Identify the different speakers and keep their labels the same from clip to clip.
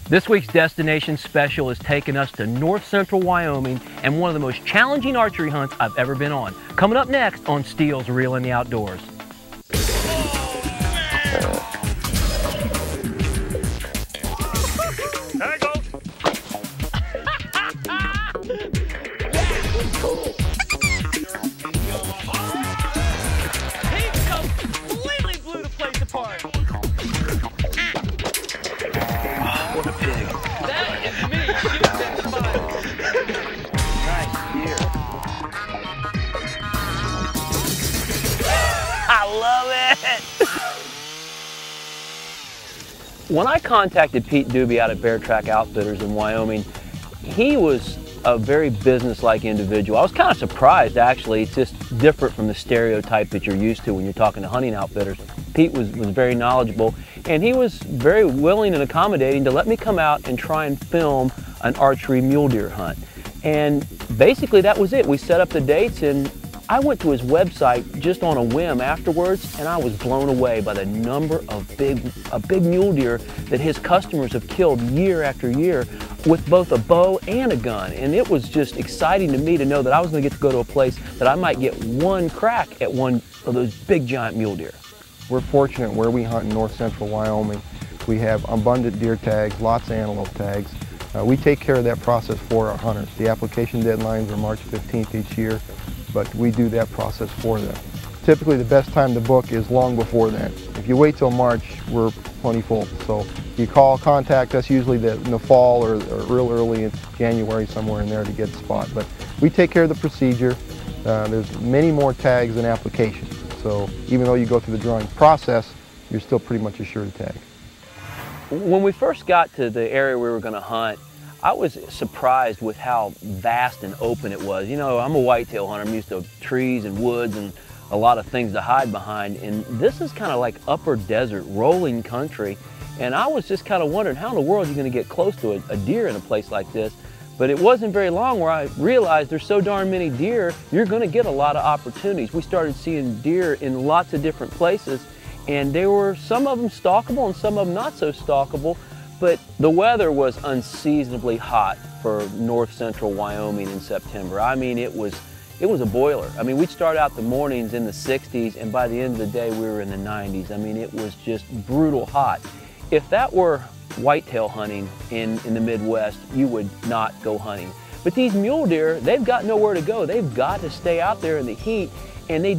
Speaker 1: This week's destination special is taking us to north central Wyoming and one of the most challenging archery hunts I've ever been on. Coming up next on Steele's Reel in the Outdoors.
Speaker 2: There it goes.
Speaker 1: He completely blew the place apart. What a pig. That is me shooting that spot. Nice deer. I love it. When I contacted Pete Doobie out at Bear Track Outfitters in Wyoming, he was a very business-like individual. I was kind of surprised, actually. It's just different from the stereotype that you're used to when you're talking to hunting outfitters. Pete was very knowledgeable, and he was very willing and accommodating to let me come out and try and film an archery mule deer hunt. And basically that was it. We set up the dates, and I went to his website just on a whim afterwards, and I was blown away by the number of big mule deer that his customers have killed year after year with both a bow and a gun. And it was just exciting to me to know that I was going to get to go to a place that I might get one crack at one of those big giant mule deer.
Speaker 3: We're fortunate where we hunt in north central Wyoming. We have abundant deer tags, lots of antelope tags. We take care of that process for our hunters. The application deadlines are March 15th each year, but we do that process for them. Typically the best time to book is long before that. If you wait till March, we're plenty full. So you contact us usually in the fall or real early in January, somewhere in there to get a spot. But we take care of the procedure. There's many more tags than applications. So even though you go through the drawing process, you're still pretty much assured a tag.
Speaker 1: When we first got to the area we were going to hunt, I was surprised with how vast and open it was. You know, I'm a whitetail hunter. I'm used to trees and woods and a lot of things to hide behind. And this is kind of like upper desert, rolling country. And I was just kind of wondering, how in the world are you going to get close to a deer in a place like this? But it wasn't very long where I realized there's so darn many deer, you're going to get a lot of opportunities. We started seeing deer in lots of different places, and there were some of them stalkable and some of them not so stalkable. But the weather was unseasonably hot for north central Wyoming in September. I mean, it was a boiler. I mean, we'd start out the mornings in the 60s, and by the end of the day, we were in the 90s. I mean, it was just brutal hot. If that were whitetail hunting in the Midwest, you would not go hunting. But these mule deer, they've got nowhere to go. They've got to stay out there in the heat, and they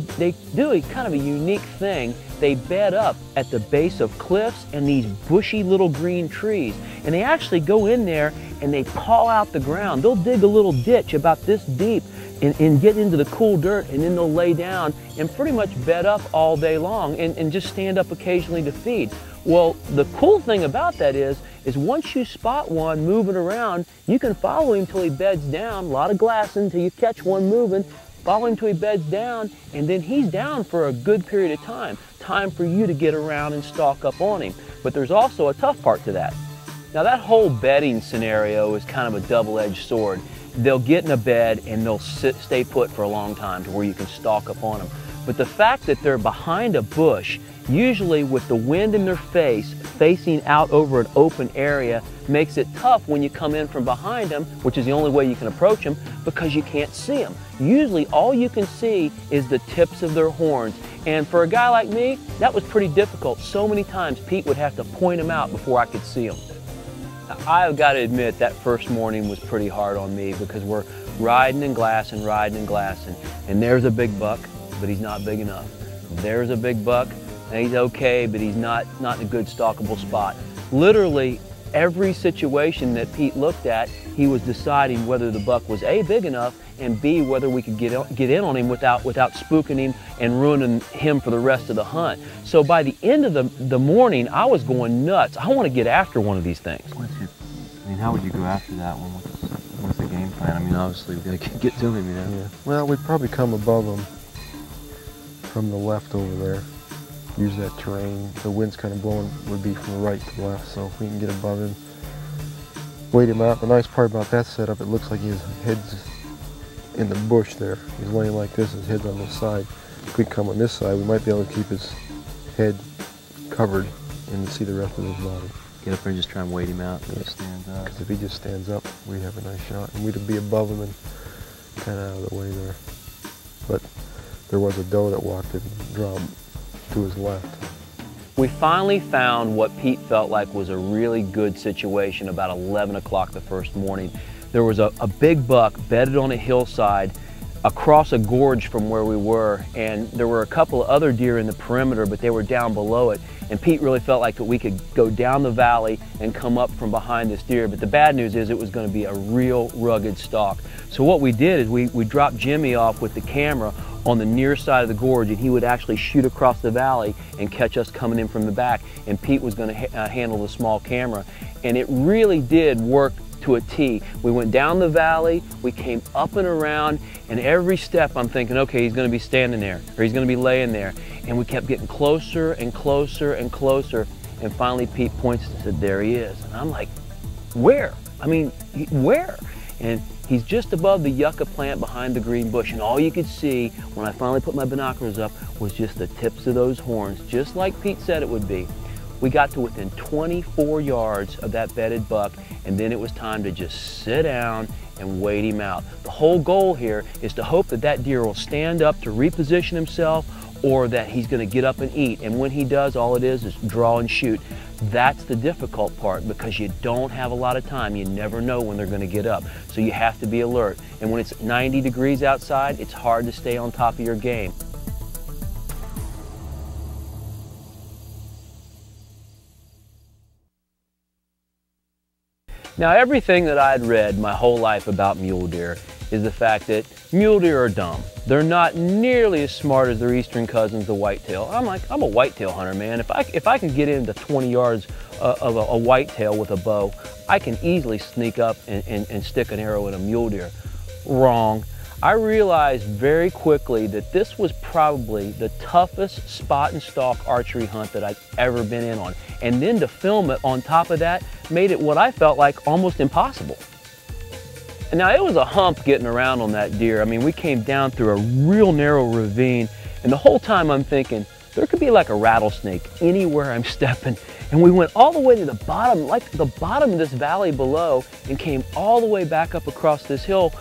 Speaker 1: do a kind of a unique thing. They bed up at the base of cliffs and these bushy little green trees. And they actually go in there and they paw out the ground. They'll dig a little ditch about this deep and get into the cool dirt, and then they'll lay down and pretty much bed up all day long and just stand up occasionally to feed. Well, the cool thing about that is once you spot one moving around, you can follow him till he beds down, a lot of glassing until you catch one moving, follow him till he beds down, and then he's down for a good period of time. Time for you to get around and stalk up on him. But there's also a tough part to that. Now that whole bedding scenario is kind of a double-edged sword. They'll get in a bed and they'll stay put for a long time to where you can stalk up on them. But the fact that they're behind a bush, usually with the wind in their face, facing out over an open area, makes it tough when you come in from behind them, which is the only way you can approach them, because you can't see them. Usually all you can see is the tips of their horns. And for a guy like me, that was pretty difficult. So many times Pete would have to point them out before I could see them. I've got to admit that first morning was pretty hard on me, because we're riding and glassing, and there's a big buck, but he's not big enough. There's a big buck, and he's okay, but he's not in a good stalkable spot. Literally every situation that Pete looked at, he was deciding whether the buck was A, big enough, and B, whether we could get in on him without spooking him and ruining him for the rest of the hunt. So by the end of the morning, I was going nuts. I want to get after one of these things.
Speaker 4: I mean, how would you go after that one? What's the game plan? I mean, obviously we got to get to him, you know.
Speaker 3: Yeah. Well, we'd probably come above him from the left over there. Use that terrain. The wind's kind of blowing, would be from the right to the left, so if we can get above him, wait him out. The nice part about that setup, it looks like his head's in the bush there. He's laying like this, his head's on this side. If we come on this side, we might be able to keep his head covered and see the rest of his body.
Speaker 4: get up there and just try and wait him out if he stands up?
Speaker 3: Because if he just stands up, we'd have a nice shot, and we'd be above him and kind of out of the way there. But there was a doe that walked and dropped to his left.
Speaker 1: We finally found what Pete felt like was a really good situation about 11 o'clock the first morning. There was a big buck bedded on a hillside across a gorge from where we were, and there were a couple of other deer in the perimeter, but they were down below it. And Pete really felt like that we could go down the valley and come up from behind this deer. But the bad news is it was going to be a real rugged stalk. So what we did is we dropped Jimmy off with the camera on the near side of the gorge, and he would actually shoot across the valley and catch us coming in from the back. And Pete was going to handle the small camera. And it really did work to a T. We went down the valley, we came up and around, and every step I'm thinking, okay, he's going to be standing there, or he's going to be laying there. And we kept getting closer and closer and closer, and finally Pete points and said, there he is. And I'm like, where? I mean, where? And he's just above the yucca plant behind the green bush, and all you could see when I finally put my binoculars up was just the tips of those horns, just like Pete said it would be. We got to within 24 yards of that bedded buck, and then it was time to just sit down and wait him out. The whole goal here is to hope that that deer will stand up to reposition himself, or that he's going to get up and eat. And when he does, all it is draw and shoot. That's the difficult part, because you don't have a lot of time. You never know when they're going to get up. So you have to be alert. And when it's 90 degrees outside, it's hard to stay on top of your game. Now, everything that I'd read my whole life about mule deer is the fact that mule deer are dumb. They're not nearly as smart as their eastern cousins, the whitetail. I'm a whitetail hunter, man. If I can get into 20 yards of a whitetail with a bow, I can easily sneak up and stick an arrow in a mule deer. Wrong. I realized very quickly that this was probably the toughest spot and stalk archery hunt that I've ever been in on. And then to film it on top of that made it what I felt like almost impossible. And now it was a hump getting around on that deer. I mean, we came down through a real narrow ravine, and the whole time I'm thinking, there could be like a rattlesnake anywhere I'm stepping. And we went all the way to the bottom, like the bottom of this valley below, and came all the way back up across this hill,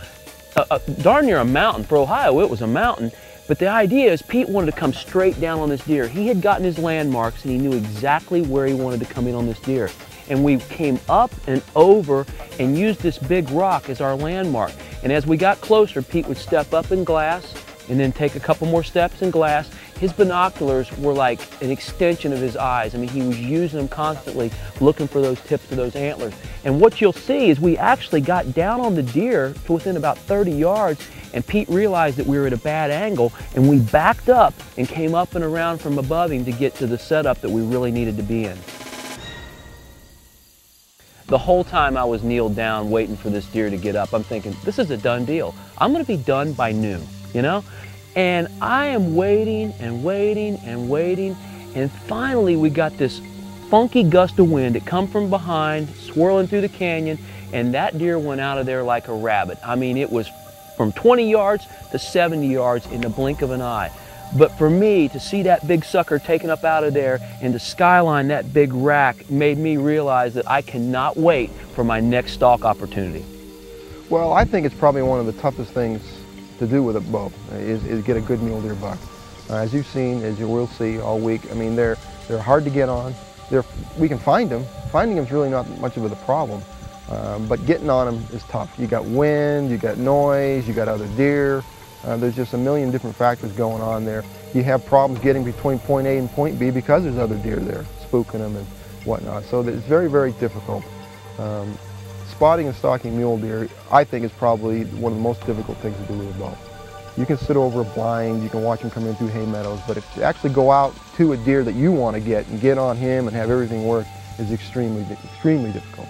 Speaker 1: darn near a mountain. For Ohio, it was a mountain. But the idea is Pete wanted to come straight down on this deer. He had gotten his landmarks, and he knew exactly where he wanted to come in on this deer. And we came up and over and used this big rock as our landmark. And as we got closer, Pete would step up in glass and then take a couple more steps in glass. His binoculars were like an extension of his eyes. I mean, he was using them constantly, looking for those tips of those antlers. And what you'll see is we actually got down on the deer to within about 30 yards, and Pete realized that we were at a bad angle, and we backed up and came up and around from above him to get to the setup that we really needed to be in. The whole time I was kneeled down waiting for this deer to get up, I'm thinking, this is a done deal. I'm going to be done by noon, you know? And I am waiting and waiting and waiting, and finally we got this funky gust of wind that come from behind, swirling through the canyon, and that deer went out of there like a rabbit. I mean, it was from 20 yards to 70 yards in the blink of an eye. But for me, to see that big sucker taken up out of there and to skyline that big rack made me realize that I cannot wait for my next stalk opportunity.
Speaker 3: Well, I think it's probably one of the toughest things to do with a bow is get a good mule deer buck. As you've seen, as you will see all week, I mean, they're hard to get on. We can find them. Finding them is really not much of a problem, but getting on them is tough. You got wind, you got noise, you got other deer. There's just a million different factors going on there. You have problems getting between point A and point B because there's other deer there, spooking them and whatnot. So it's very, very difficult. Spotting and stalking mule deer, I think, is probably one of the most difficult things to do with a bow. You can sit over a blind, you can watch them come in through hay meadows, but to actually go out to a deer that you want to get and get on him and have everything work is extremely, extremely difficult.